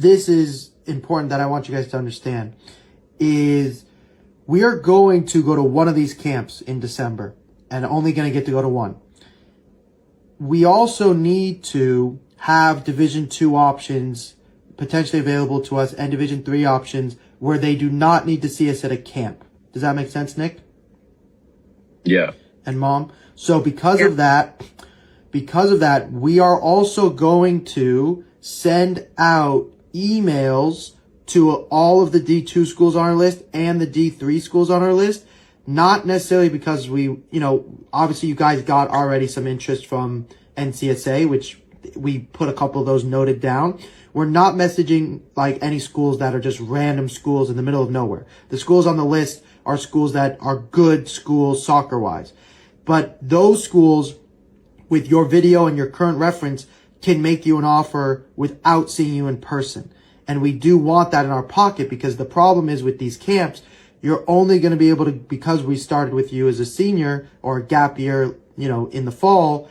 this is important that I want you guys to understand, is we are going to go to one of these camps in December and only going to get to go to one. We also need to have Division II options potentially available to us and Division III options where they do not need to see us at a camp. Does that make sense, Nick? Yeah. And Mom? So because of that, we are also going to send out emails to all of the D2 schools on our list and the D3 schools on our list. Not necessarily because obviously you guys got already some interest from NCSA, which we put a couple of those noted down. We're not messaging like any schools that are just random schools in the middle of nowhere. The schools on the list are schools that are good schools soccer-wise. But those schools, with your video and your current reference, can make you an offer without seeing you in person. And we do want that in our pocket, because the problem is with these camps, you're only going to be able to, because we started with you as a senior or a gap year, in the fall,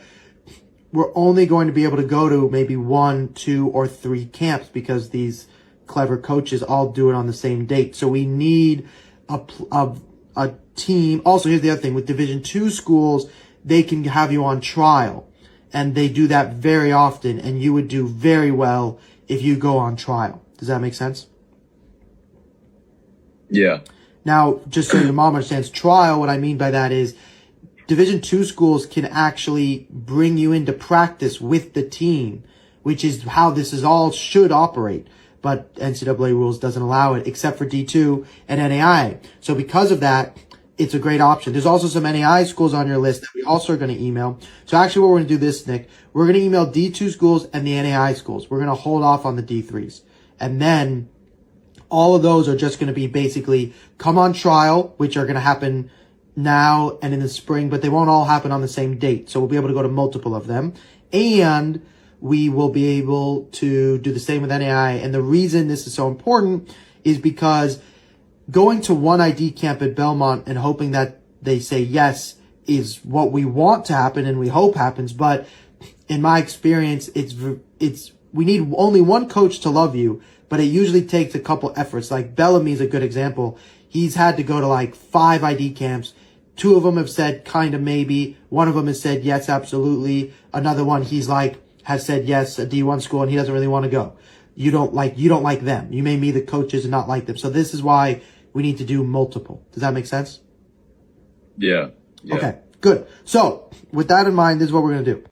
we're only going to be able to go to maybe 1, 2, or 3 camps because these clever coaches all do it on the same date. So we need a team. Also, here's the other thing. With Division II schools, they can have you on trial. And they do that very often. And you would do very well if you go on trial. Does that make sense? Yeah. Now, just so your mom understands, trial, what I mean by that is Division II schools can actually bring you into practice with the team, which is how this is all should operate. But NCAA rules doesn't allow it, except for D2 and NAI. So because of that, it's a great option. There's also some NAI schools on your list that we also are going to email. So actually what we're going to do this, Nick, we're going to email D2 schools and the NAI schools. We're going to hold off on the D3s. And then all of those are just going to be basically come on trial, which are going to happen now and in the spring, but they won't all happen on the same date. So we'll be able to go to multiple of them. And we will be able to do the same with NAI. And the reason this is so important is because going to one ID camp at Belmont and hoping that they say yes is what we want to happen and we hope happens. But in my experience, we need only one coach to love you, but it usually takes a couple efforts. Like Bellamy is a good example. He's had to go to like 5 ID camps. 2 of them have said kind of maybe. 1 of them has said yes, absolutely. Another one has said yes, a D1 school, and he doesn't really want to go. You don't like them. You may meet the coaches and not like them. So this is why we need to do multiple. Does that make sense? Yeah. Okay, good. So with that in mind, this is what we're going to do.